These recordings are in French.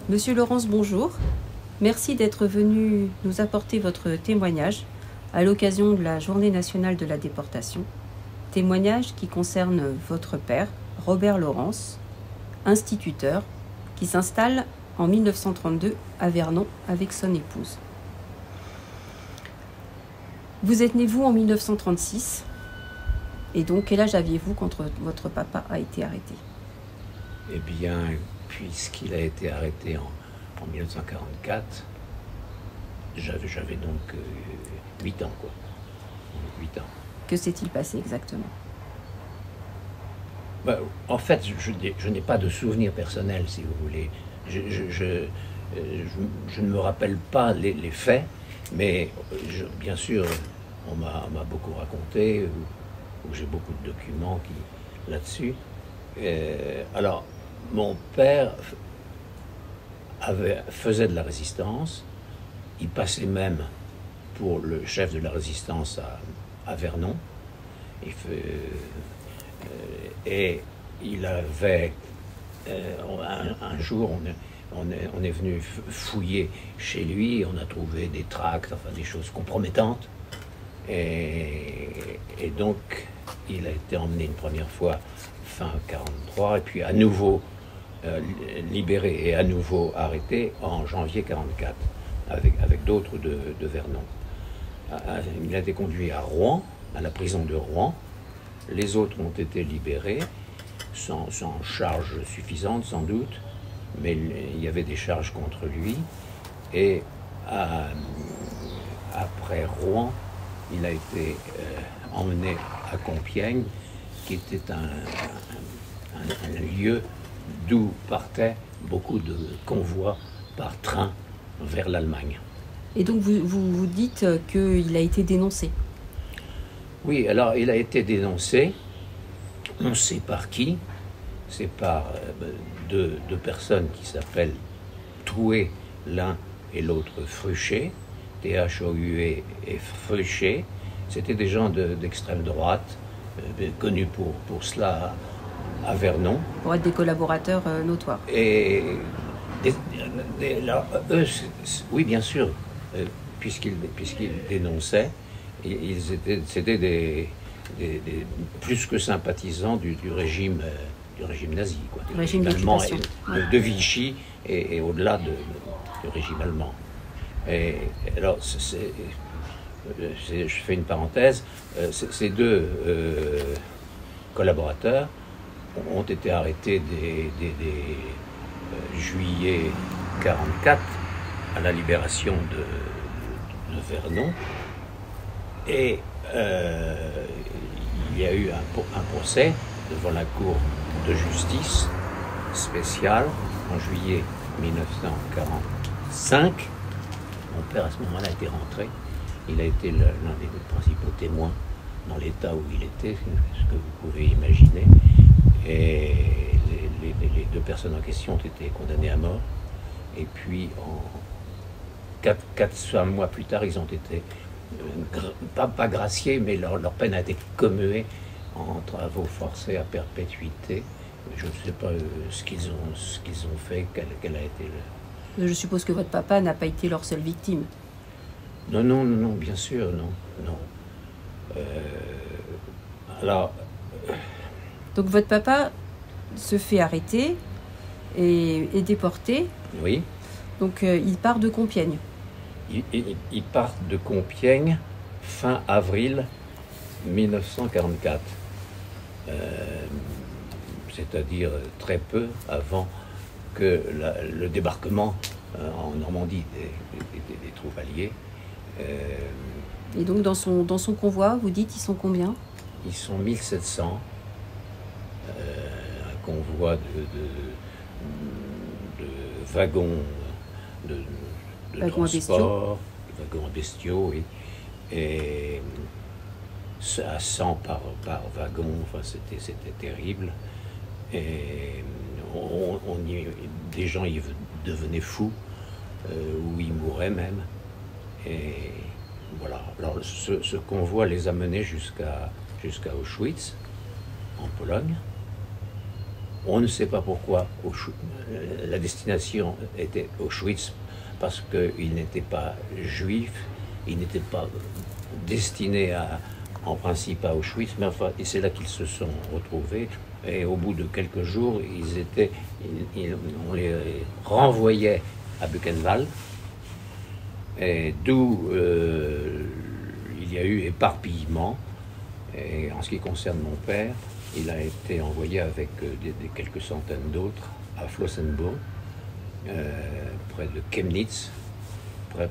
Monsieur Laurence, bonjour. Merci d'être venu nous apporter votre témoignage à l'occasion de la Journée nationale de la déportation. Témoignage qui concerne votre père, Robert Laurence, instituteur, qui s'installe en 1932 à Vernon avec son épouse. Vous êtes né, vous, en 1936. Et donc, quel âge aviez-vous quand votre papa a été arrêté? Eh bien, puisqu'il a été arrêté en 1944, j'avais donc 8 ans, quoi. 8 ans. Que s'est-il passé exactement? En fait, je n'ai pas de souvenir personnel, si vous voulez. Je ne me rappelle pas les faits, mais bien sûr, on m'a beaucoup raconté, ou j'ai beaucoup de documents là-dessus. Alors, mon père faisait de la résistance. Il passait même pour le chef de la résistance à Vernon. Et il avait un jour, on est venu fouiller chez lui, on a trouvé des tracts, enfin des choses compromettantes, et donc il a été emmené une première fois fin 43, et puis à nouveau libéré et à nouveau arrêté en janvier 44 avec d'autres de Vernon. Il a été conduit à Rouen, à la prison de Rouen. Les autres ont été libérés, sans charge suffisante sans doute, mais il y avait des charges contre lui. Et après Rouen, il a été emmené à Compiègne, qui était un lieu d'où partaient beaucoup de convois par train vers l'Allemagne. Et donc vous dites qu'il a été dénoncé? Oui, alors il a été dénoncé, on sait par qui, c'est par deux personnes qui s'appellent Troué, l'un et l'autre Fruchet, T-H-O-U-E et Fruchet. C'était des gens d'extrême droite, connus pour cela à Vernon. Pour être des collaborateurs notoires. Et eux, oui, bien sûr, puisqu'ils dénonçaient, c'était des plus que sympathisants du régime nazi, quoi, du régime allemand, d'occupation, de Vichy et au-delà du régime allemand. Et alors, je fais une parenthèse, ces deux collaborateurs ont été arrêtés dès juillet 44 à la libération de Vernon, et il y a eu un procès devant la Cour de justice spéciale en juillet 1945. Mon père à ce moment-là était rentré, il a été l'un des principaux témoins dans l'état où il était, ce que vous pouvez imaginer, et les deux personnes en question ont été condamnées à mort, et puis 4 mois plus tard, ils ont été pas graciés, mais leur peine a été commuée en travaux forcés à perpétuité. Je ne sais pas ce qu'ils ont fait, quel a été le... Je suppose que votre papa n'a pas été leur seule victime. Non, bien sûr, non. Alors... Donc votre papa se fait arrêter et est déporté. Oui. Donc il part de Compiègne. Il part de Compiègne fin avril 1944. C'est-à-dire très peu avant que le débarquement en Normandie des troupes alliées. Et donc dans son convoi, vous dites, ils sont combien? Ils sont 1700. Un convoi de wagons de wagons transport, wagons à bestiaux, et à 100 par wagon, enfin c'était terrible. Et des gens y devenaient fous, ou y mouraient même. Et voilà. Alors ce convoi les a menés jusqu'à Auschwitz, en Pologne. On ne sait pas pourquoi la destination était Auschwitz, parce qu'il n'était pas juif, il n'était pas destiné en principe à Auschwitz, mais enfin, c'est là qu'ils se sont retrouvés. Et au bout de quelques jours, on les renvoyait à Buchenwald, et d'où il y a eu éparpillement. Et en ce qui concerne mon père, il a été envoyé avec quelques centaines d'autres à Flossenburg, près de Chemnitz,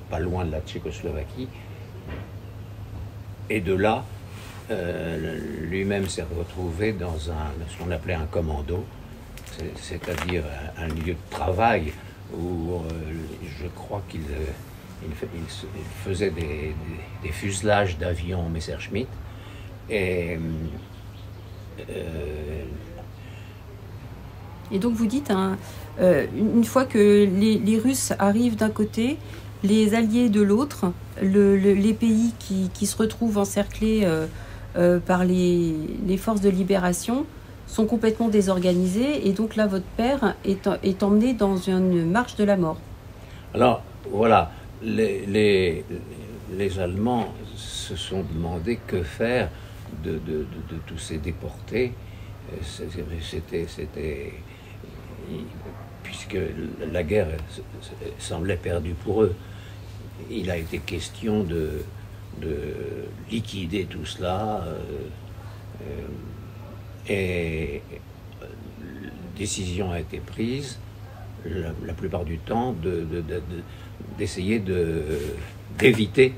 pas loin de la Tchécoslovaquie. Et de là, lui-même s'est retrouvé dans ce qu'on appelait un commando, c'est-à-dire un lieu de travail où je crois qu'il faisait des fuselages d'avions Messerschmitt. Et donc vous dites, une fois que les Russes arrivent d'un côté, les Alliés de l'autre, les pays qui se retrouvent encerclés par les forces de libération sont complètement désorganisés, et donc là votre père est emmené dans une marche de la mort. Alors voilà, les Allemands se sont demandé que faire de tous ces déportés. Puisque la guerre semblait perdue pour eux, il a été question de liquider tout cela, et décision a été prise la plupart du temps d'essayer d'éviter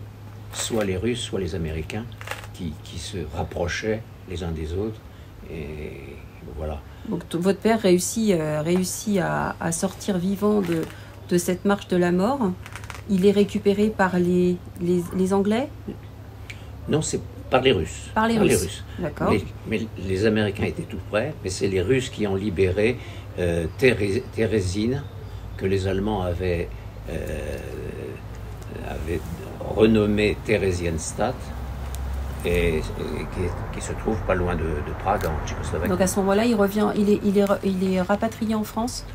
soit les Russes, soit les Américains qui se rapprochaient les uns des autres. Et voilà. Donc votre père réussit à sortir vivant de cette marche de la mort. Il est récupéré par les Anglais? Non, c'est par les Russes. Par les Russes. D'accord. Mais les Américains étaient tout près, mais c'est les Russes qui ont libéré Térésine, que les Allemands avaient renommé Theresienstadt, et qui se trouve pas loin de Prague, en Tchécoslovaquie. Donc à ce moment-là, il revient, il est rapatrié en France?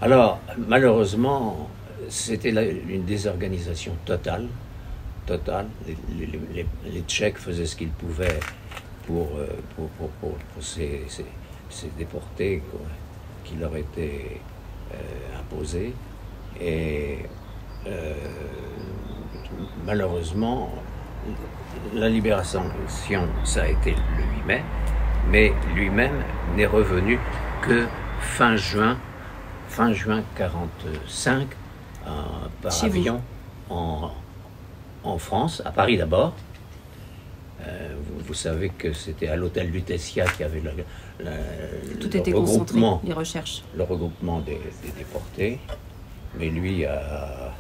Alors, malheureusement, c'était une désorganisation totale. Les Tchèques faisaient ce qu'ils pouvaient pour ces déportés qui leur étaient imposés. Et malheureusement, la libération, ça a été le 8 mai, mais lui-même n'est revenu que fin juin 45, par Chez avion en France, à Paris d'abord. Vous savez que c'était à l'hôtel Lutetia qui avait tout était concentré, les recherches. Le regroupement des déportés, mais lui a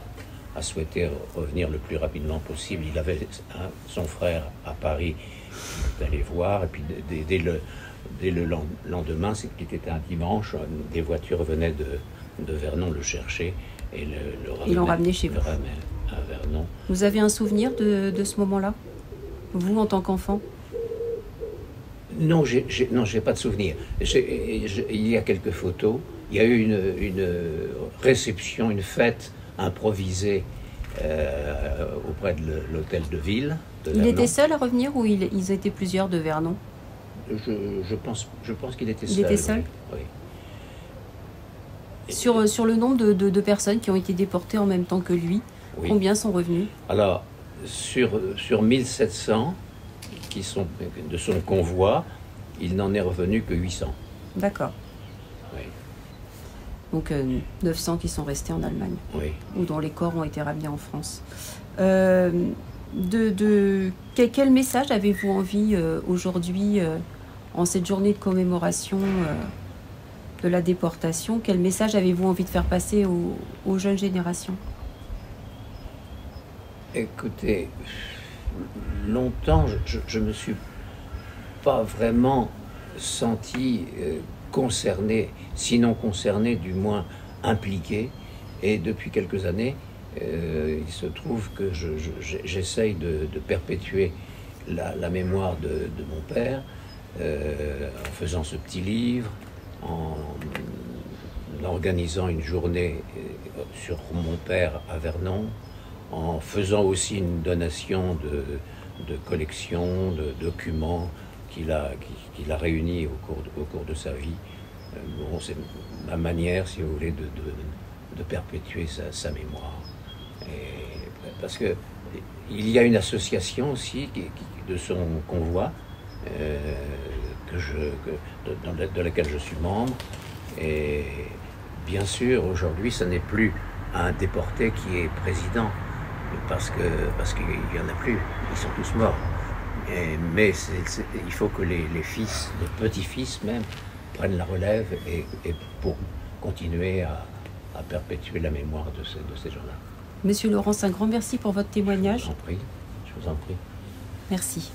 souhaité revenir le plus rapidement possible. Il avait son frère à Paris d'aller voir, et puis dès le lendemain, c'était un dimanche, des voitures venaient de Vernon le chercher et ils l'ont ramené chez vous. À Vernon. Vous avez un souvenir de ce moment-là, vous en tant qu'enfant? Non, j'ai pas de souvenir. Il y a quelques photos. Il y a eu une réception, une fête improvisée auprès de l'hôtel de ville. Il était seul à revenir, ou ils étaient plusieurs de Vernon? Je pense qu'il était seul. Il était seul? Oui. Sur le nombre de personnes qui ont été déportées en même temps que lui, oui. Combien sont revenus? Alors, sur 1700 qui sont de son convoi, il n'en est revenu que 800. D'accord. Oui. Donc 900 qui sont restés en Allemagne, oui. Ou dont les corps ont été ramenés en France. Quel message avez-vous envie aujourd'hui, en cette journée de commémoration de la déportation, quel message avez-vous envie de faire passer aux jeunes générations? Écoutez, longtemps, je ne me suis pas vraiment senti concerné, sinon concerné, du moins impliqué. Et depuis quelques années, il se trouve que j'essaye de perpétuer la mémoire de mon père en faisant ce petit livre, en organisant une journée sur mon père à Vernon, en faisant aussi une donation de collections, de documents qu'il a réunis au cours de sa vie. Bon, c'est ma manière, si vous voulez, de perpétuer sa mémoire. Parce que il y a une association aussi de son convoi de laquelle je suis membre. Et bien sûr, aujourd'hui, ce n'est plus un déporté qui est président, parce qu'il n'y en a plus, ils sont tous morts. Mais il faut que les fils, les petits-fils même, prennent la relève et pour continuer à perpétuer la mémoire de ces gens-là. Monsieur Laurence, un grand merci pour votre témoignage. Je vous en prie. Merci.